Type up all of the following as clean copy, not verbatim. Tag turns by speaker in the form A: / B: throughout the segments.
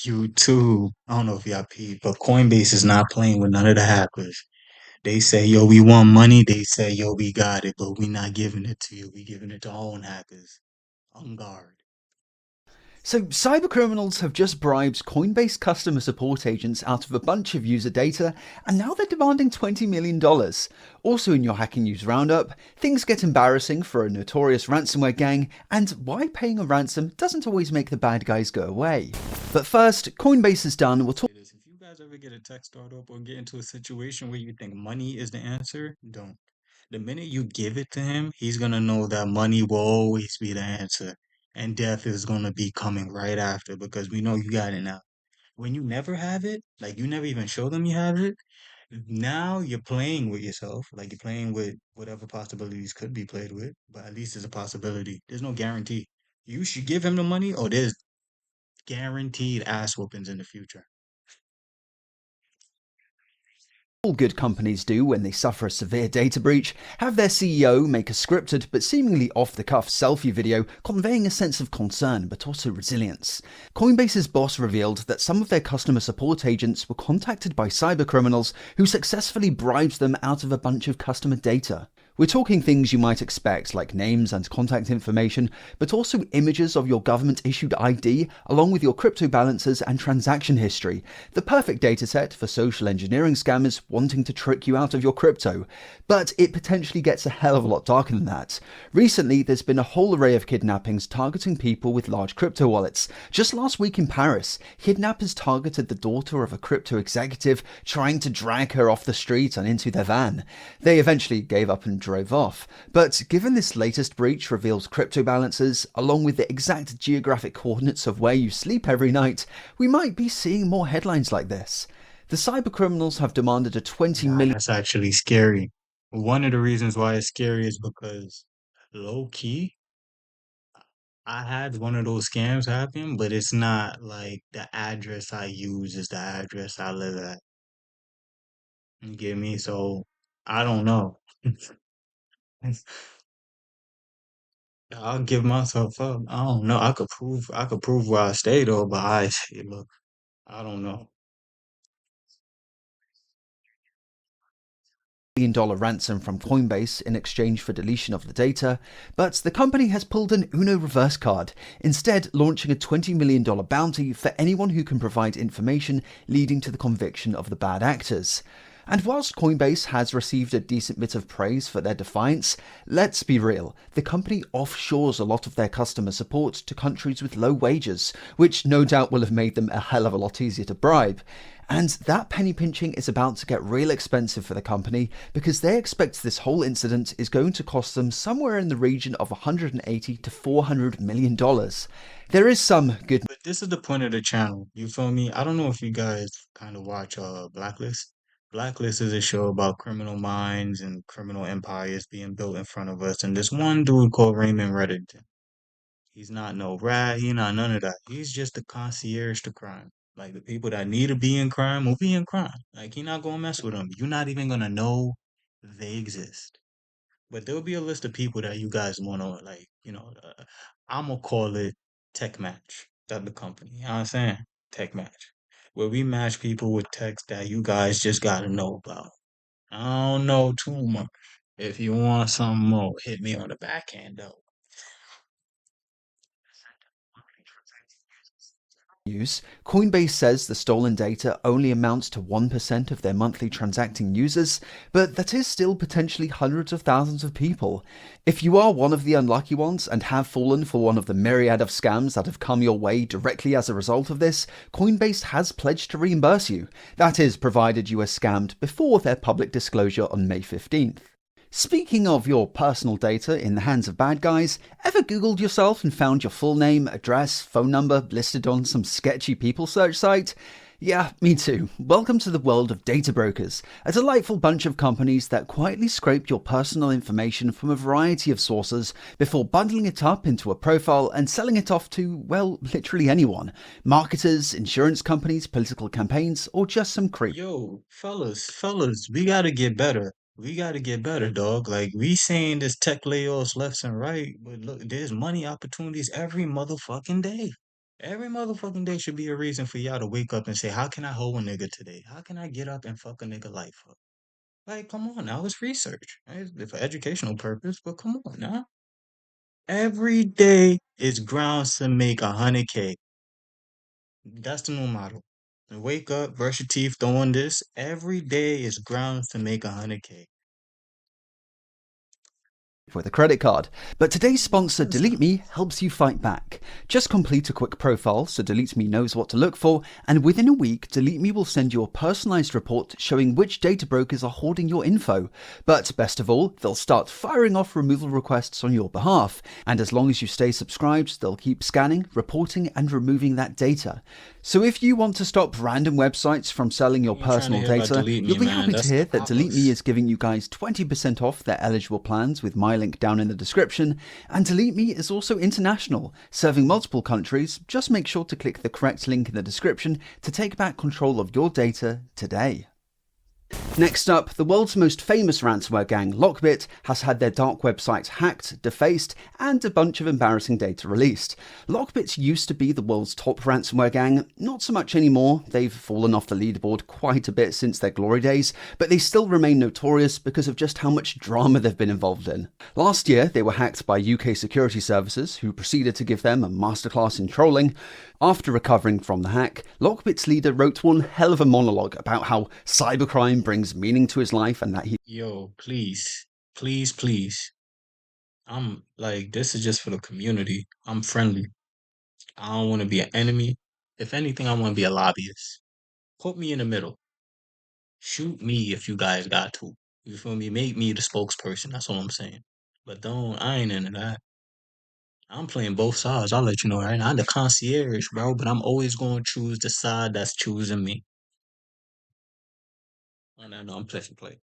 A: You too. I don't know if y'all peep, but Coinbase is not playing with none of the hackers. They say, yo, we want money. They say, yo, we got it, but we not giving it to you. We giving it to our own hackers. On guard.
B: So, cybercriminals have just bribed Coinbase customer support agents out of a bunch of user data, and now they're demanding $20 million. Also, in your hacking news roundup, things get embarrassing for a notorious ransomware gang, and why paying a ransom doesn't always make the bad guys go away. But first, Coinbase is done. We'll talk.
A: If you guys ever get a tech startup or get into a situation where you think money is the answer, don't. The minute you give it to him, he's gonna know that money will always be the answer. And death is gonna be coming right after because we know you got it now. When you never have it, like you never even show them you have it, now you're playing with yourself. Like you're playing with whatever possibilities could be played with, but at least it's a possibility. There's no guarantee. You should give him the money, or there's guaranteed ass whoopings in the future.
B: All good companies do when they suffer a severe data breach, have their CEO make a scripted but seemingly off-the-cuff selfie video conveying a sense of concern but also resilience. Coinbase's boss revealed that some of their customer support agents were contacted by cybercriminals who successfully bribed them out of a bunch of customer data. We're talking things you might expect, like names and contact information, but also images of your government-issued ID, along with your crypto balances and transaction history. The perfect dataset for social engineering scammers wanting to trick you out of your crypto. But it potentially gets a hell of a lot darker than that. Recently, there's been a whole array of kidnappings targeting people with large crypto wallets. Just last week in Paris, kidnappers targeted the daughter of a crypto executive, trying to drag her off the street and into their van. They eventually gave up and drove off. But given this latest breach reveals crypto balances, along with the exact geographic coordinates of where you sleep every night, we might be seeing more headlines like this. The cybercriminals have demanded a 20
A: Nah,
B: million
A: that's actually scary. One of the reasons why it's scary is because low key, I had one of those scams happen, but it's not like the address I use is the address I live at. You get me? So I don't know. I'll give myself up. I don't know. I could prove where I stay though, but I look, I don't know.
B: dollar ransom from Coinbase in exchange for deletion of the data, but the company has pulled an Uno reverse card, instead launching a $20 million bounty for anyone who can provide information leading to the conviction of the bad actors. And whilst Coinbase has received a decent bit of praise for their defiance, let's be real, the company offshores a lot of their customer support to countries with low wages, which no doubt will have made them a hell of a lot easier to bribe. And that penny pinching is about to get real expensive for the company because they expect this whole incident is going to cost them somewhere in the region of $180 to $400 million. There is some good.
A: But this is the point of the channel. You feel me? I don't know if you guys kind of watch Blacklist. Blacklist is a show about criminal minds and criminal empires being built in front of us. And this one dude called Raymond Reddington. He's not no rat. He not none of that. He's just the concierge to crime. Like the people that need to be in crime will be in crime. Like he not gonna mess with them. You're not even gonna know they exist. But there'll be a list of people that you guys want to like. I'm gonna call it Tech Match. That the company. You know what I'm saying? Tech Match, where we match people with techs that you guys just gotta know about. I don't know too much. If you want something more, hit me on the backhand though.
B: News, Coinbase says the stolen data only amounts to 1% of their monthly transacting users, but that is still potentially hundreds of thousands of people. If you are one of the unlucky ones and have fallen for one of the myriad of scams that have come your way directly as a result of this, Coinbase has pledged to reimburse you. That is, provided you were scammed before their public disclosure on May 15th. Speaking of your personal data in the hands of bad guys, ever Googled yourself and found your full name, address, phone number listed on some sketchy people search site? Yeah, me too. Welcome to the world of data brokers, a delightful bunch of companies that quietly scrape your personal information from a variety of sources before bundling it up into a profile and selling it off to, well, literally anyone. Marketers, insurance companies, political campaigns, or just some creep.
A: Yo, fellas, we gotta get better. We gotta get better, dog. Like we saying this tech layoffs left and right, but look, there's money opportunities every motherfucking day. Every motherfucking day should be a reason for y'all to wake up and say, how can I hold a nigga today? How can I get up and fuck a nigga life up? Like, come on now, it's research. It's for educational purpose, but come on now. Every day is grounds to make 100K. That's the new model. And wake up, brush your teeth, throwing this. Every day is grounds to make 100K.
B: with a credit card. But today's sponsor,
A: Nonsense.
B: DeleteMe, helps you fight back. Just complete a quick profile so DeleteMe knows what to look for, and within a week, DeleteMe will send you a personalized report showing which data brokers are hoarding your info. But best of all, they'll start firing off removal requests on your behalf. And as long as you stay subscribed, they'll keep scanning, reporting, and removing that data. So if you want to stop random websites from selling your
A: You ain't trying to
B: personal
A: hear about
B: data,
A: DeleteMe,
B: you'll be
A: man.
B: happy to
A: That's
B: hear
A: the
B: that DeleteMe
A: poppers.
B: is giving you guys 20% off their eligible plans with my link down in the description. And DeleteMe is also international, serving multiple countries. Just make sure to click the correct link in the description to take back control of your data today. Next up, the world's most famous ransomware gang, Lockbit, has had their dark websites hacked, defaced, and a bunch of embarrassing data released. Lockbit used to be the world's top ransomware gang, not so much anymore. They've fallen off the leaderboard quite a bit since their glory days, but they still remain notorious because of just how much drama they've been involved in. Last year, they were hacked by UK security services, who proceeded to give them a masterclass in trolling. After recovering from the hack, Lockbit's leader wrote one hell of a monologue about how cybercrime brings meaning to his life and that he
A: Yo, please, please, please. I'm like, this is just for the community. I'm friendly. I don't want to be an enemy. If anything, I want to be a lobbyist. Put me in the middle. Shoot me if you guys got to. You feel me? Make me the spokesperson. That's all I'm saying. But don't, I ain't into that. I'm playing both sides. I'll let you know right now. I'm the concierge, bro, but I'm always going to choose the side that's choosing me. And I know I'm playing play.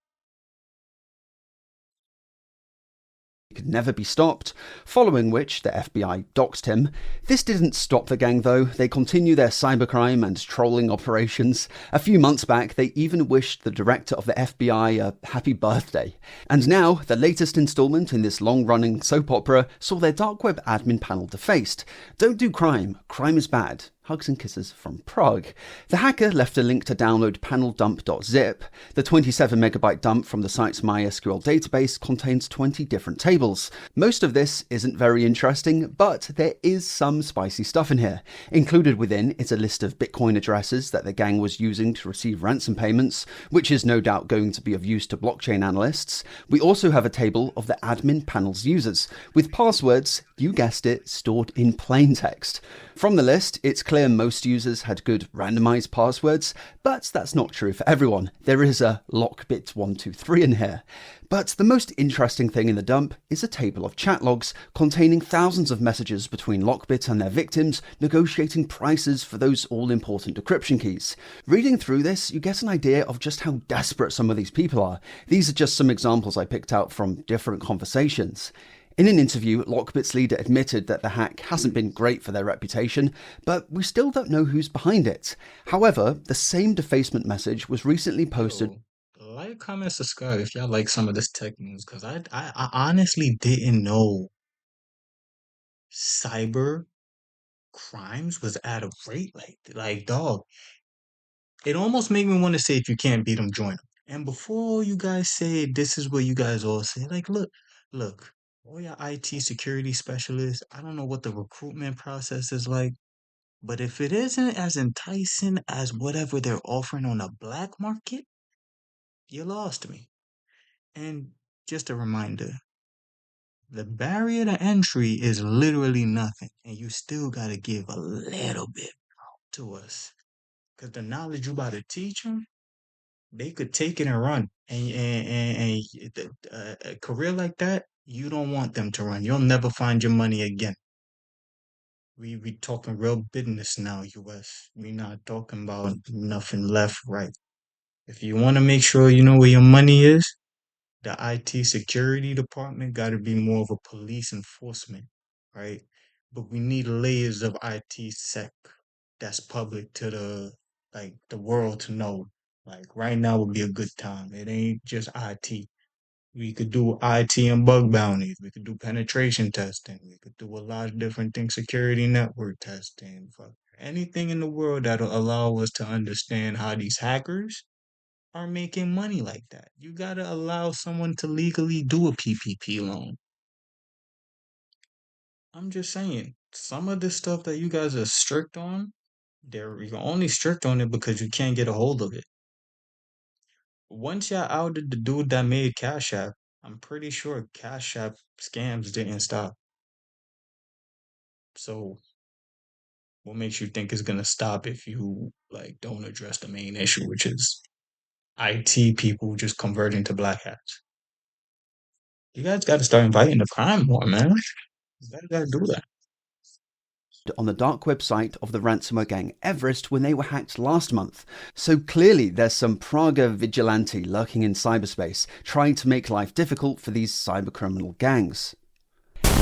B: could never be stopped, following which the FBI doxed him. This didn't stop the gang though, they continue their cybercrime and trolling operations. A few months back, they even wished the director of the FBI a happy birthday. And now, the latest installment in this long-running soap opera saw their dark web admin panel defaced. Don't do crime, crime is bad. Hugs and kisses from Prague. The hacker left a link to download paneldump.zip. The 27 megabyte dump from the site's MySQL database contains 20 different tables. Most of this isn't very interesting, but there is some spicy stuff in here. Included within is a list of Bitcoin addresses that the gang was using to receive ransom payments, which is no doubt going to be of use to blockchain analysts. We also have a table of the admin panel's users, with passwords, you guessed it, stored in plain text. From the list, it's clear most users had good randomized passwords, but that's not true for everyone. There is a Lockbit123 in here. But the most interesting thing in the dump is a table of chat logs containing thousands of messages between Lockbit and their victims negotiating prices for those all-important decryption keys. Reading through this, you get an idea of just how desperate some of these people are. These are just some examples I picked out from different conversations. In an interview, Lockbit's leader admitted that the hack hasn't been great for their reputation, but we still don't know who's behind it. However, the same defacement message was recently posted.
A: Yo, like, comment, subscribe if y'all like some of this tech news, because I honestly didn't know cyber crimes was at a rate like dog. It almost made me want to say if you can't beat them, join them. And before you guys say this is what you guys all say, like look, all your IT security specialists, I don't know what the recruitment process is like, but if it isn't as enticing as whatever they're offering on the black market, you lost me. And just a reminder, the barrier to entry is literally nothing, and you still gotta give a little bit to us. Because the knowledge you about to teach them, they could take it and run. A career like that, you don't want them to run. You'll never find your money again. We talking real business now, US. We not talking about nothing left, right. If you want to make sure you know where your money is, the IT security department got to be more of a police enforcement, right? But we need layers of IT sec that's public to the world to know. Like right now would be a good time. It ain't just IT. We could do IT and bug bounties. We could do penetration testing. We could do a lot of different things, security network testing, fuck anything in the world that'll allow us to understand how these hackers are making money like that. You gotta allow someone to legally do a PPP loan. I'm just saying, some of the stuff that you guys are strict on, you're only strict on it because you can't get a hold of it. Once y'all outed the dude that made Cash App, I'm pretty sure Cash App scams didn't stop. So what makes you think it's gonna stop if you like don't address the main issue, which is IT people just converting to black hats? You guys got to start inviting the crime more, man. You guys got to do that.
B: On the dark website of the ransomware gang Everest when they were hacked last month. So clearly there's some Praga vigilante lurking in cyberspace, trying to make life difficult for these cybercriminal gangs.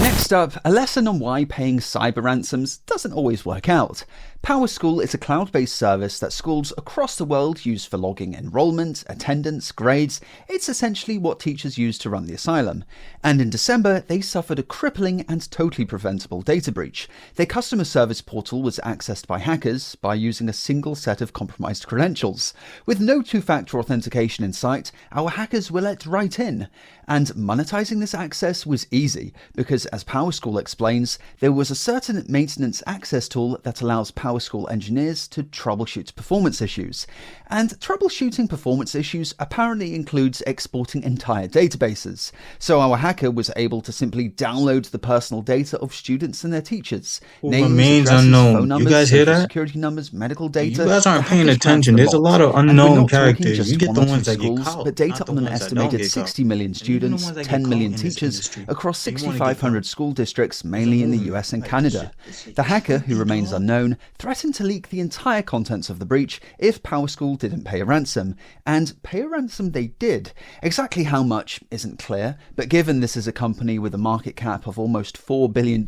B: Next up, a lesson on why paying cyber ransoms doesn't always work out. PowerSchool is a cloud-based service that schools across the world use for logging enrollment, attendance, grades. It's essentially what teachers use to run the asylum. And in December, they suffered a crippling and totally preventable data breach. Their customer service portal was accessed by hackers by using a single set of compromised credentials. With no two-factor authentication in sight, our hackers were let right in. And monetizing this access was easy, because as PowerSchool explains, there was a certain maintenance access tool that allows PowerSchool engineers to troubleshoot performance issues. And troubleshooting performance issues apparently includes exporting entire databases. So our hacker was able to simply download the personal data of students and their teachers.
A: Who
B: Names,
A: remains
B: addresses, phone
A: unknown. You
B: numbers,
A: guys hear
B: social
A: that?
B: security numbers, medical
A: You
B: data.
A: guys
B: The
A: aren't paying
B: hackers planned
A: attention.
B: for the
A: There's a lot
B: lot.
A: of
B: And we're
A: unknown
B: not talking
A: characters. You
B: just
A: get
B: one
A: the
B: or two
A: ones that get
B: schools,
A: caught,
B: but data
A: not the
B: on an
A: ones that don't
B: estimated
A: get caught.
B: 60 million
A: And even the
B: students,
A: ones that get
B: 10
A: caught
B: million
A: in this
B: teachers
A: industry,
B: across
A: they want to get caught.
B: 6,500 school districts,
A: It's a
B: mainly in the
A: movement.
B: US and
A: Like this
B: Canada.
A: shit,
B: The
A: this shit
B: hacker, who
A: funky,
B: remains
A: dog.
B: unknown, threatened to leak the entire contents of the breach if PowerSchool didn't pay a ransom. And pay a ransom they did. Exactly how much isn't clear, but given this is a company with a market cap of almost $4 billion,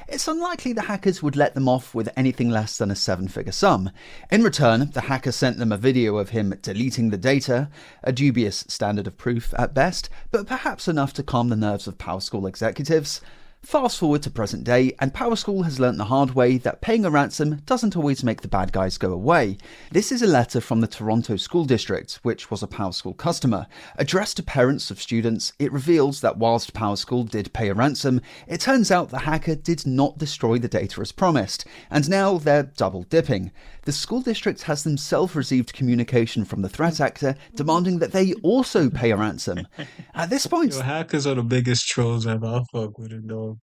B: it's unlikely the hackers would let them off with anything less than a seven-figure sum. In return, the hacker sent them a video of him deleting the data, a dubious standard of proof at best, but perhaps enough to calm the nerves of PowerSchool executives. Fast forward to present day, and PowerSchool has learnt the hard way that paying a ransom doesn't always make the bad guys go away. This is a letter from the Toronto School District, which was a PowerSchool customer. Addressed to parents of students, it reveals that whilst PowerSchool did pay a ransom, it turns out the hacker did not destroy the data as promised, and now they're double dipping. The school district has themselves received communication from the threat actor demanding that they also pay a ransom. At this point,
A: Yo, hackers are the biggest trolls ever. I fuck with it, though.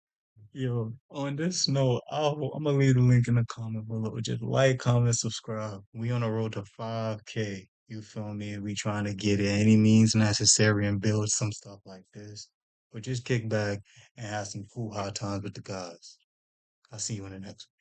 A: Yo, on this note, I'm gonna leave the link in the comment below. Just like, comment, subscribe. We on the road to 5K. You feel me? We trying to get it any means necessary and build some stuff like this. But just kick back and have some cool hot times with the guys. I'll see you in the next one.